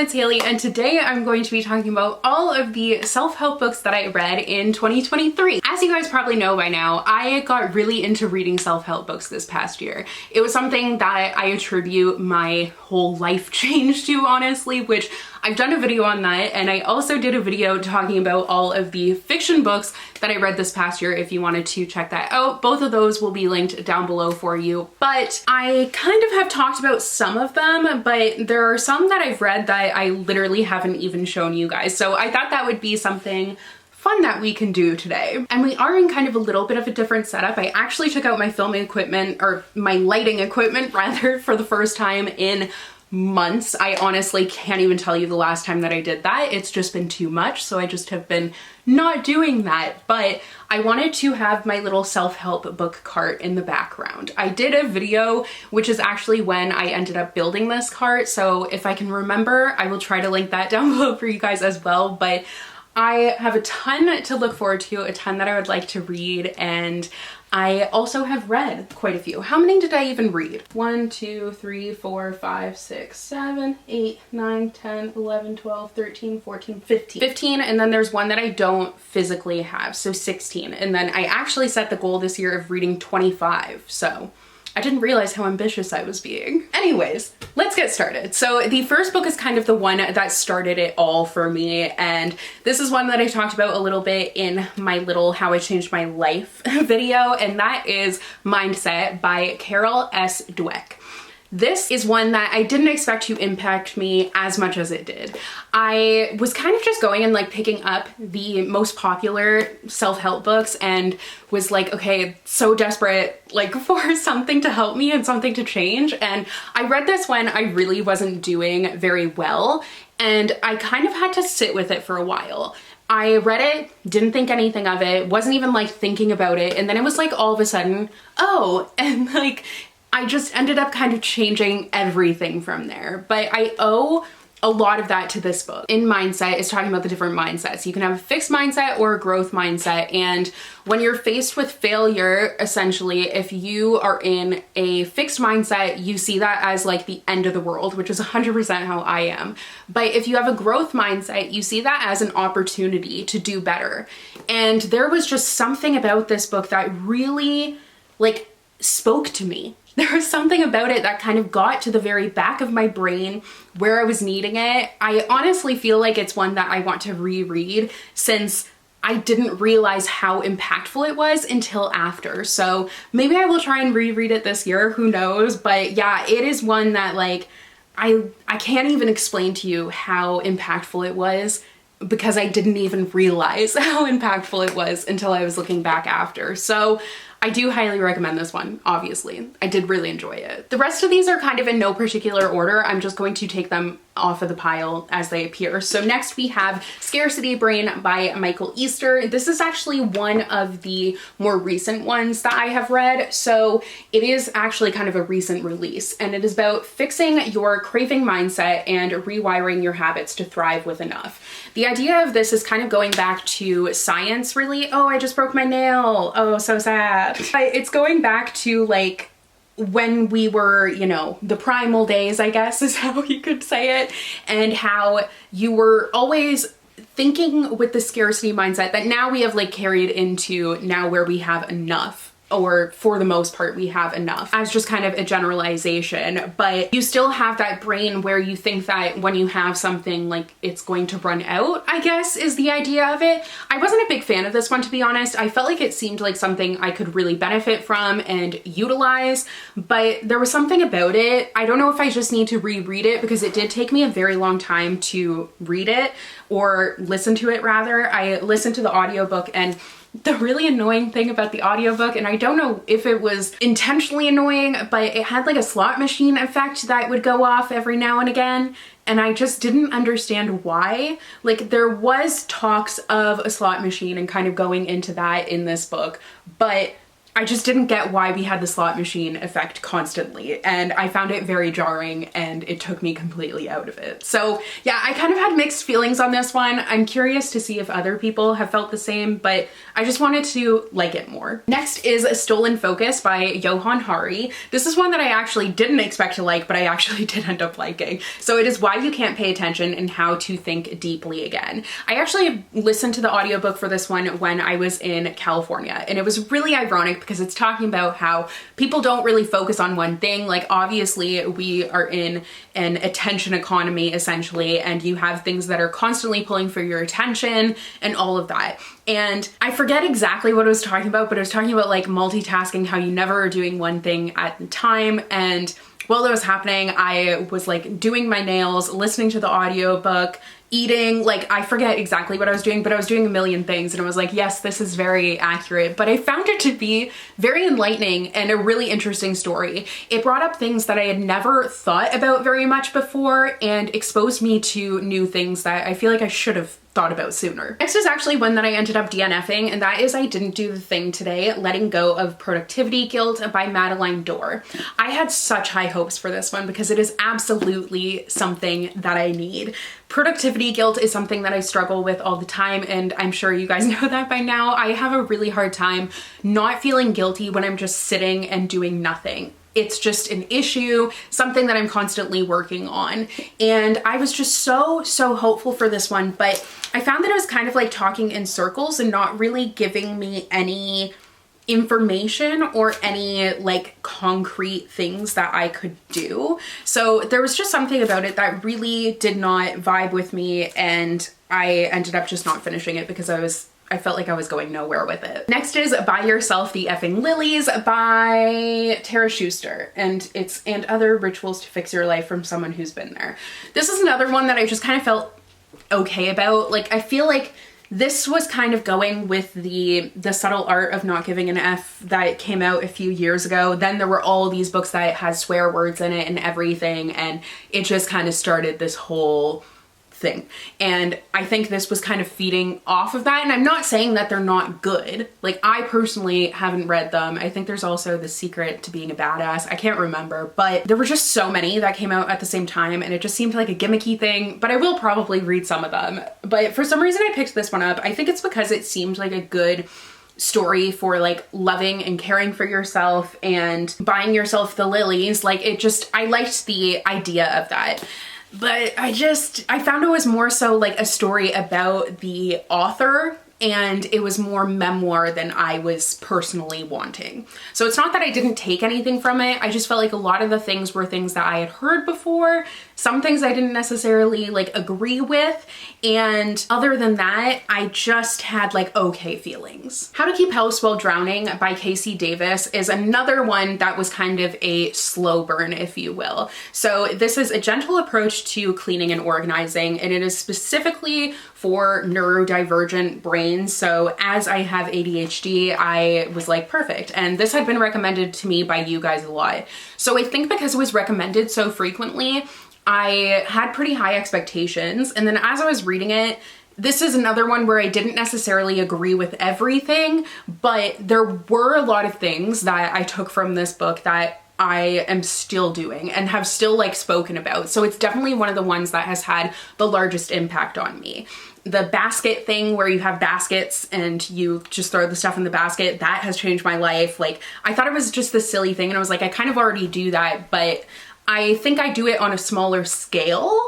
it's Hailey, and today I'm going to be talking about all of the self-help books that I read in 2023. As you guys probably know by now, I got really into reading self-help books this past year. It was something that I attribute my whole life change to, honestly, which I've done a video on that, and I also did a video talking about all of the fiction books that I read this past year if you wanted to check that out. Both of those will be linked down below for you, but I kind of have talked about some of them, but there are some that I've read that I literally haven't even shown you guys. So I thought that would be something fun that we can do today. And we are in kind of a little bit of a different setup. I actually took out my filming equipment, or my lighting equipment rather, for the first time in months. I honestly can't even tell you the last time that I did that. It's just been too much, so I just have been not doing that. But I wanted to have my little self-help book cart in the background. I did a video, which is actually when I ended up building this cart, so if I can remember, I will try to link that down below for you guys as well. But I have a ton to look forward to, a ton that I would like to read, and I also have read quite a few. How many did I even read? 1, 2, 3, 4, 5, 6, 7, 8, 9, 10, 11, 12, 13, 14, 15. 15, and then there's one that I don't physically have, so 16. And then I actually set the goal this year of reading 25, so I didn't realize how ambitious I was being. Anyways, let's get started. So the first book is kind of the one that started it all for me, and this is one that I talked about a little bit in my little How I Changed My Life video, and that is Mindset by Carol S. Dweck. This is one that I didn't expect to impact me as much as it did. I was kind of just going and like picking up the most popular self-help books and was like, okay, so desperate like for something to help me and something to change. And I read this when I really wasn't doing very well, and I kind of had to sit with it for a while. I read it, didn't think anything of it, wasn't even like thinking about it, and then it was like all of a sudden, oh, and like I just ended up kind of changing everything from there. But I owe a lot of that to this book. In Mindset, it's talking about the different mindsets. You can have a fixed mindset or a growth mindset. And when you're faced with failure, essentially, if you are in a fixed mindset, you see that as like the end of the world, which is 100% how I am. But if you have a growth mindset, you see that as an opportunity to do better. And there was just something about this book that really like spoke to me. There was something about it that kind of got to the very back of my brain where I was needing it. I honestly feel like it's one that I want to reread, since I didn't realize how impactful it was until after. So maybe I will try and reread it this year, who knows? But yeah, it is one that like, I can't even explain to you how impactful it was, because I didn't even realize how impactful it was until I was looking back after. So I do highly recommend this one, obviously. I did really enjoy it. The rest of these are kind of in no particular order. I'm just going to take them off of the pile as they appear. So next we have Scarcity Brain by Michael Easter. This is actually one of the more recent ones that I have read. So it is actually kind of a recent release, and it is about fixing your craving mindset and rewiring your habits to thrive with enough. The idea of this is kind of going back to science, really. Oh, I just broke my nail. Oh, so sad. But it's going back to like when we were, you know, the primal days, I guess is how you could say it, and how you were always thinking with the scarcity mindset that now we have like carried into now where we have enough, or for the most part we have enough, as just kind of a generalization. But you still have that brain where you think that when you have something, like it's going to run out, I guess is the idea of it. I wasn't a big fan of this one, to be honest. I felt like it seemed like something I could really benefit from and utilize, but there was something about it. I don't know if I just need to reread it, because it did take me a very long time to read it, or listen to it rather. I listened to the audiobook, and the really annoying thing about the audiobook, and I don't know if it was intentionally annoying, but it had like a slot machine effect that would go off every now and again, and I just didn't understand why. Like, there was talks of a slot machine and kind of going into that in this book, but I just didn't get why we had the slot machine effect constantly, and I found it very jarring and it took me completely out of it. So yeah, I kind of had mixed feelings on this one. I'm curious to see if other people have felt the same, but I just wanted to like it more. Next is Stolen Focus by Johann Hari. This is one that I actually didn't expect to like, but I actually did end up liking. So it is Why You Can't Pay Attention and How to Think Deeply Again. I actually listened to the audiobook for this one when I was in California, and it was really ironic because it's talking about how people don't really focus on one thing. Like, obviously we are in an attention economy essentially, and you have things that are constantly pulling for your attention and all of that. And I forget exactly what I was talking about, but I was talking about like multitasking, how you never are doing one thing at a time. And while that was happening, I was like doing my nails, listening to the audiobook, eating, like I forget exactly what I was doing, but I was doing a million things, and I was like, yes, this is very accurate. But I found it to be very enlightening and a really interesting story. It brought up things that I had never thought about very much before and exposed me to new things that I feel like I should have thought about sooner. Next is actually one that I ended up DNFing, and that is I Didn't Do the Thing Today, Letting Go of Productivity Guilt by Madeline Dorr. I had such high hopes for this one because it is absolutely something that I need. Productivity guilt is something that I struggle with all the time, and I'm sure you guys know that by now. I have a really hard time not feeling guilty when I'm just sitting and doing nothing. It's just an issue, something that I'm constantly working on. And I was just so hopeful for this one, but I found that it was kind of like talking in circles and not really giving me any information or any like concrete things that I could do. So there was just something about it that really did not vibe with me, and I ended up just not finishing it because I felt like I was going nowhere with it. Next is Buy Yourself the Effing Lilies by Tara Schuster, and it's And Other Rituals to Fix Your Life from Someone Who's Been There. This is another one that I just kind of felt okay about. Like, I feel like this was kind of going with the Subtle Art of Not Giving an F that came out a few years ago. Then there were all these books that had swear words in it and everything, and it just kind of started this whole thing. And I think this was kind of feeding off of that. And I'm not saying that they're not good. Like, I personally haven't read them. I think there's also The Secret to Being a Badass. I can't remember, but there were just so many that came out at the same time, and it just seemed like a gimmicky thing, but I will probably read some of them. But for some reason I picked this one up. I think it's because it seemed like a good story for like loving and caring for yourself and buying yourself the lilies. Like, I liked the idea of that. But I found it was more so like a story about the author, and it was more memoir than I was personally wanting. So it's not that I didn't take anything from it. I just felt like a lot of the things were things that I had heard before. Some things I didn't necessarily like agree with. And other than that, I just had like okay feelings. How to Keep House While Drowning by Casey Davis is another one that was kind of a slow burn, if you will. So this is a gentle approach to cleaning and organizing, and it is specifically for neurodivergent brains. So as I have ADHD, I was like, perfect. And this had been recommended to me by you guys a lot. So I think because it was recommended so frequently, I had pretty high expectations. And then as I was reading it, this is another one where I didn't necessarily agree with everything, but there were a lot of things that I took from this book that I am still doing and have still like spoken about. So it's definitely one of the ones that has had the largest impact on me. The basket thing where you have baskets and you just throw the stuff in the basket, that has changed my life. Like, I thought it was just this silly thing, and I was like, I kind of already do that, but I think I do it on a smaller scale,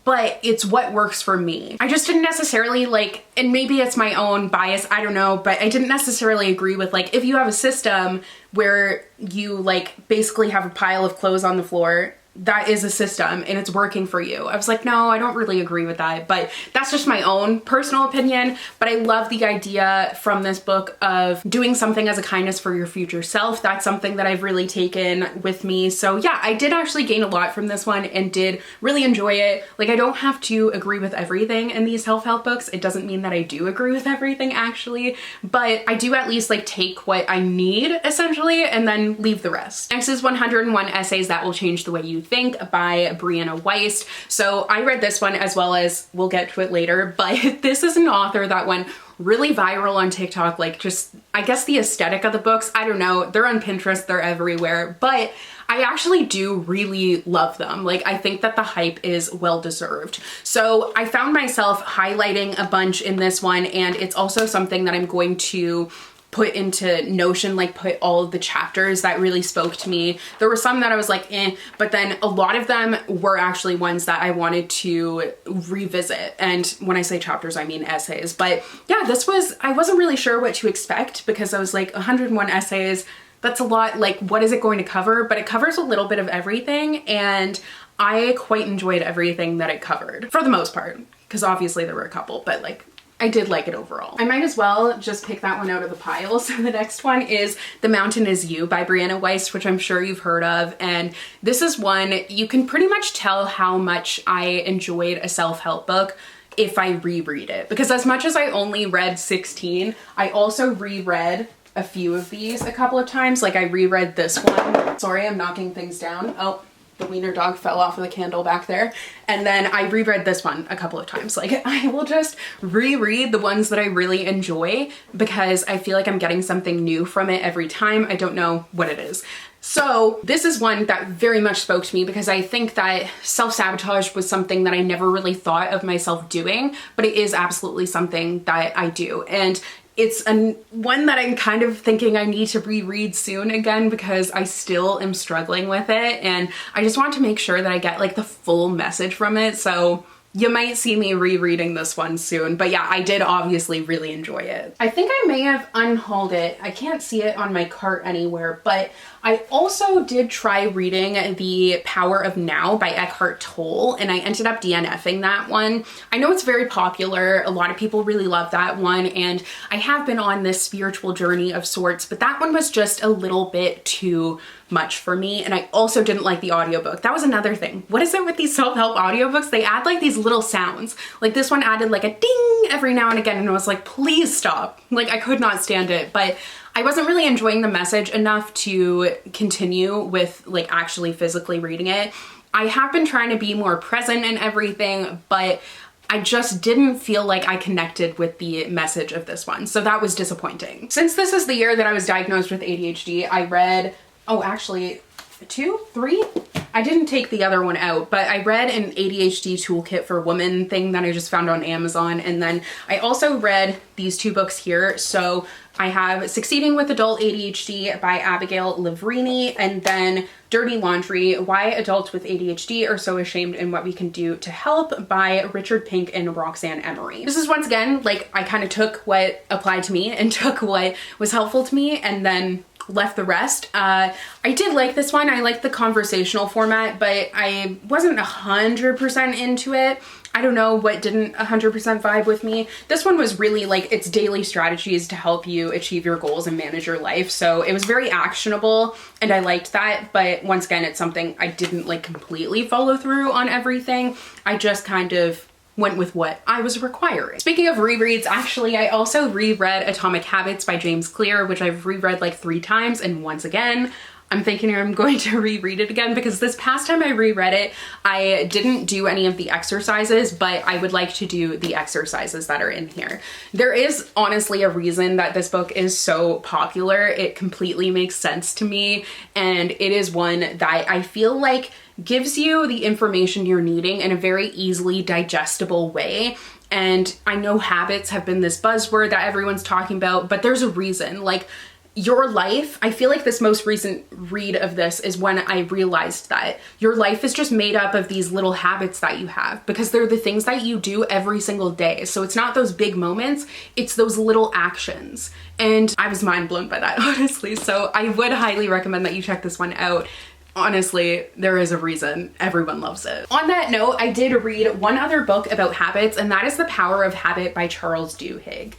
but it's what works for me. I just didn't necessarily like, and maybe it's my own bias, I don't know, but I didn't necessarily agree with like, if you have a system where you like basically have a pile of clothes on the floor, that is a system and it's working for you. I was like, no, I don't really agree with that, but that's just my own personal opinion. But I love the idea from this book of doing something as a kindness for your future self. That's something that I've really taken with me. So yeah, I did actually gain a lot from this one and did really enjoy it. Like, I don't have to agree with everything in these self-help books. It doesn't mean that I do agree with everything actually, but I do at least like take what I need essentially and then leave the rest. Next is 101 Essays That Will Change the Way You Think by Brianna Wiest. So I read this one as well as, we'll get to it later, but this is an author that went really viral on TikTok, like just, I guess the aesthetic of the books, I don't know, they're on Pinterest, they're everywhere, but I actually do really love them. Like, I think that the hype is well deserved. So I found myself highlighting a bunch in this one, and it's also something that I'm going to put into Notion, like put all of the chapters that really spoke to me. There were some that I was like, eh, but then a lot of them were actually ones that I wanted to revisit. And when I say chapters, I mean essays. But yeah, this was, I wasn't really sure what to expect because I was like 101 essays. That's a lot. Like, what is it going to cover? But it covers a little bit of everything. And I quite enjoyed everything that it covered for the most part, because obviously there were a couple, but like, I did like it overall. I might as well just pick that one out of the pile. So the next one is The Mountain Is You by Brianna Wiest, which I'm sure you've heard of. And this is one, you can pretty much tell how much I enjoyed a self-help book if I reread it. Because as much as I only read 16, I also reread a few of these a couple of times. Like I reread this one. Sorry, I'm knocking things down. Oh, the wiener dog fell off of the candle back there. And then I reread this one a couple of times. Like I will just reread the ones that I really enjoy because I feel like I'm getting something new from it every time. I don't know what it is. So this is one that very much spoke to me because I think that self-sabotage was something that I never really thought of myself doing, but it is absolutely something that I do. And it's one that I'm kind of thinking I need to reread soon again because I still am struggling with it, and I just want to make sure that I get like the full message from it. So you might see me rereading this one soon, but yeah, I did obviously really enjoy it. I think I may have unhauled it. I can't see it on my cart anywhere, but I also did try reading The Power of Now by Eckhart Tolle, and I ended up DNFing that one. I know it's very popular. A lot of people really love that one, and I have been on this spiritual journey of sorts, but that one was just a little bit too much for me. And I also didn't like the audiobook. That was another thing. What is it with these self-help audiobooks? They add like these little sounds. Like this one added like a ding every now and again, and I was like, please stop. Like I could not stand it, but I wasn't really enjoying the message enough to continue with like actually physically reading it. I have been trying to be more present in everything, but I just didn't feel like I connected with the message of this one. So that was disappointing. Since this is the year that I was diagnosed with ADHD, I read, oh, actually 2, 3? I didn't take the other one out, but I read an ADHD toolkit for women thing that I just found on Amazon. And then I also read these 2 books here. So I have Succeeding with Adult ADHD by Abigail Livrini, and then Dirty Laundry, Why Adults with ADHD Are So Ashamed and What We Can Do to Help by Richard Pink and Roxanne Emery. This is once again, like I kind of took what applied to me and took what was helpful to me and then left the rest. I did like this one. I liked the conversational format, but I wasn't 100% into it. I don't know what didn't 100% vibe with me. This one was really like it's daily strategies to help you achieve your goals and manage your life. So it was very actionable and I liked that. But once again, it's something I didn't like completely follow through on everything. I just kind of went with what I was requiring. Speaking of rereads, actually, I also reread Atomic Habits by James Clear, which I've reread like 3 times. And once again, I'm thinking I'm going to reread it again because this past time I reread it, I didn't do any of the exercises, but I would like to do the exercises that are in here. There is honestly a reason that this book is so popular. It completely makes sense to me, and it is one that I feel like gives you the information you're needing in a very easily digestible way. And I know habits have been this buzzword that everyone's talking about, but there's a reason. Like, your life, I feel like this most recent read of this is when I realized that your life is just made up of these little habits that you have because they're the things that you do every single day. So it's not those big moments, it's those little actions. And I was mind blown by that, honestly. So I would highly recommend that you check this one out. Honestly, there is a reason everyone loves it. On that note, I did read one other book about habits, and that is The Power of Habit by Charles Duhigg.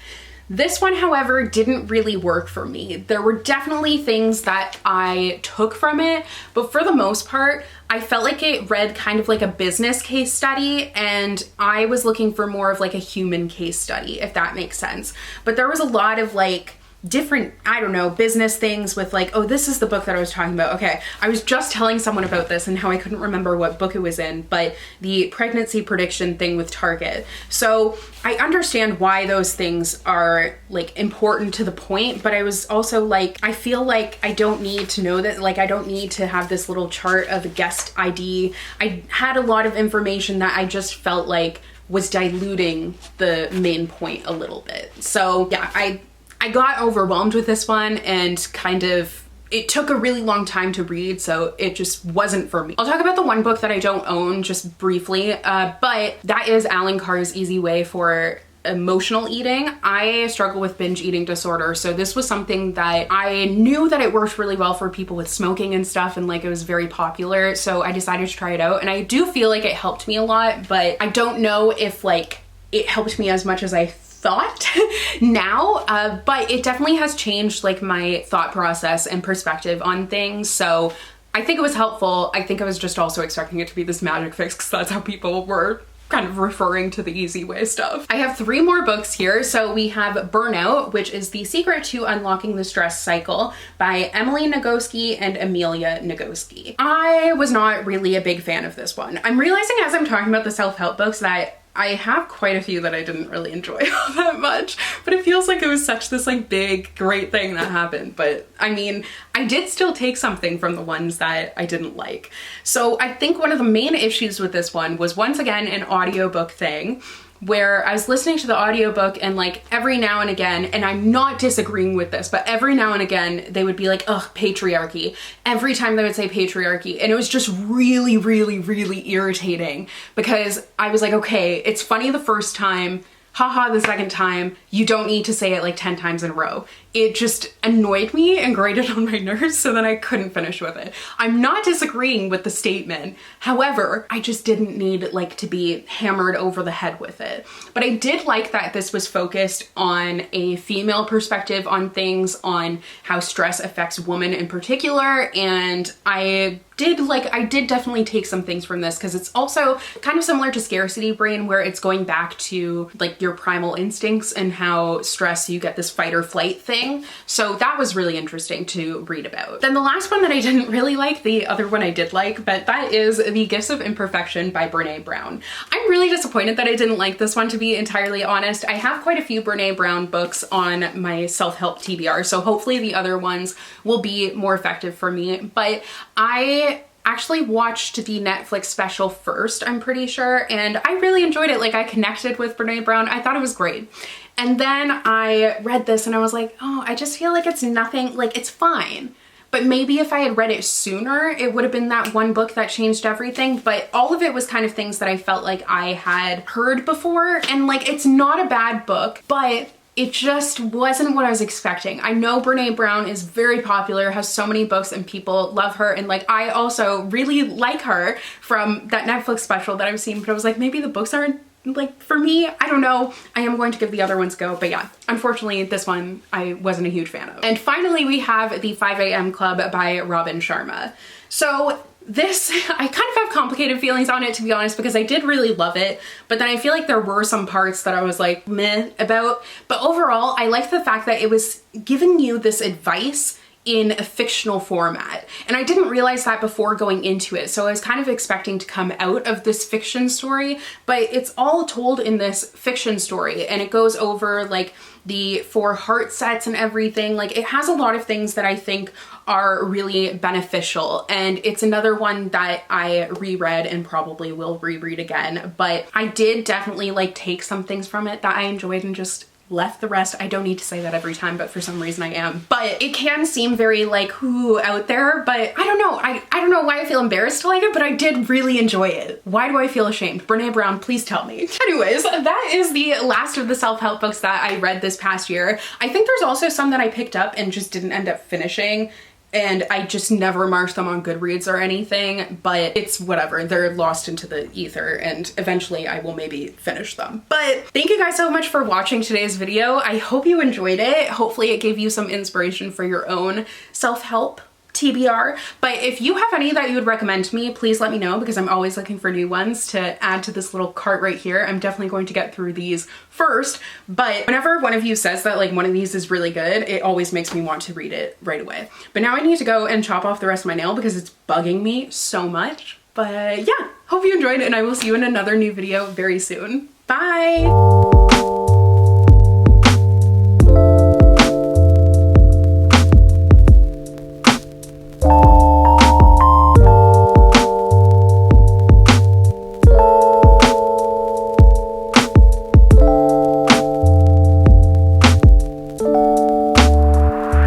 This one, however, didn't really work for me. There were definitely things that I took from it, but for the most part, I felt like it read kind of like a business case study, and I was looking for more of like a human case study, if that makes sense. But there was a lot of like different, I don't know, business things with like, oh, this is the book that I was talking about. Okay, I was just telling someone about this and how I couldn't remember what book it was in, but the pregnancy prediction thing with Target. So I understand why those things are like important to the point, but I was also like, I feel like I don't need to know that, like I don't need to have this little chart of a guest ID. I had a lot of information that I just felt like was diluting the main point a little bit. So yeah, I got overwhelmed with this one and kind of, it took a really long time to read, so it just wasn't for me. I'll talk about the one book that I don't own just briefly, but that is Alan Carr's Easy Way for Emotional Eating. I struggle with binge eating disorder, so this was something that I knew that it worked really well for people with smoking and stuff, and like it was very popular, so I decided to try it out, and I do feel like it helped me a lot, but I don't know if like it helped me as much as I thought now, but it definitely has changed like my thought process and perspective on things. So I think it was helpful. I think I was just also expecting it to be this magic fix because that's how people were kind of referring to the Easy Way stuff. I have 3 more books here. So we have Burnout, which is The Secret to Unlocking the Stress Cycle by Emily Nagoski and Amelia Nagoski. I was not really a big fan of this one. I'm realizing as I'm talking about the self-help books that I have quite a few that I didn't really enjoy all that much, but it feels like it was such this like big, great thing that happened. But I mean, I did still take something from the ones that I didn't like. So I think one of the main issues with this one was once again an audiobook thing, where I was listening to the audiobook and like every now and again, and I'm not disagreeing with this, but every now and again they would be like, ugh, patriarchy. Every time they would say patriarchy, and it was just really, really, really irritating because I was like, okay, it's funny the first time, haha the second time, you don't need to say it like 10 times in a row. It just annoyed me and grated on my nerves, so then I couldn't finish with it. I'm not disagreeing with the statement. However, I just didn't need like to be hammered over the head with it. But I did like that this was focused on a female perspective on things, on how stress affects women in particular, and I did definitely take some things from this because it's also kind of similar to Scarcity Brain, where it's going back to like your primal instincts and how stress, you get this fight or flight thing. So that was really interesting to read about. Then the last one that I didn't really like, the other one I did like, but that is The Gifts of Imperfection by Brene Brown. I'm really disappointed that I didn't like this one, to be entirely honest. I have quite a few Brene Brown books on my self-help TBR, so hopefully the other ones will be more effective for me, but I actually watched the Netflix special first, I'm pretty sure, and I really enjoyed it. Like, I connected with Brene Brown. I thought it was great. And then I read this and I was like, oh, I just feel like it's nothing, like it's fine. But maybe if I had read it sooner, it would have been that one book that changed everything. But all of it was kind of things that I felt like I had heard before. And like, it's not a bad book, but it just wasn't what I was expecting. I know Brene Brown is very popular, has so many books and people love her. And like, I also really like her from that Netflix special that I've seen, but I was like, maybe the books aren't like for me. I don't know. I am going to give the other ones a go, but yeah, unfortunately this one I wasn't a huge fan of. And finally we have The 5 a.m. Club by Robin Sharma. So this, I kind of have complicated feelings on it, to be honest, because I did really love it, but then I feel like there were some parts that I was like meh about. But overall, I liked the fact that it was giving you this advice in a fictional format. And I didn't realize that before going into it. So I was kind of expecting to come out of this fiction story, but it's all told in this fiction story, and it goes over like the 4 heart sets and everything. Like, it has a lot of things that I think are really beneficial, and it's another one that I reread and probably will reread again. But I did definitely like take some things from it that I enjoyed and just left the rest. I don't need to say that every time, but for some reason I am. But it can seem very like, ooh, out there, but I don't know. I don't know why I feel embarrassed to like it, but I did really enjoy it. Why do I feel ashamed? Brene Brown, please tell me. Anyways, that is the last of the self-help books that I read this past year. I think there's also some that I picked up and just didn't end up finishing, and I just never marked them on Goodreads or anything, but it's whatever. They're lost into the ether, and eventually I will maybe finish them. But thank you guys so much for watching today's video. I hope you enjoyed it. Hopefully it gave you some inspiration for your own self-help TBR. But if you have any that you would recommend to me, please let me know, because I'm always looking for new ones to add to this little cart right here. I'm definitely going to get through these first, but whenever one of you says that like one of these is really good, it always makes me want to read it right away. But now I need to go and chop off the rest of my nail because it's bugging me so much. But yeah, hope you enjoyed, and I will see you in another new video very soon. Bye!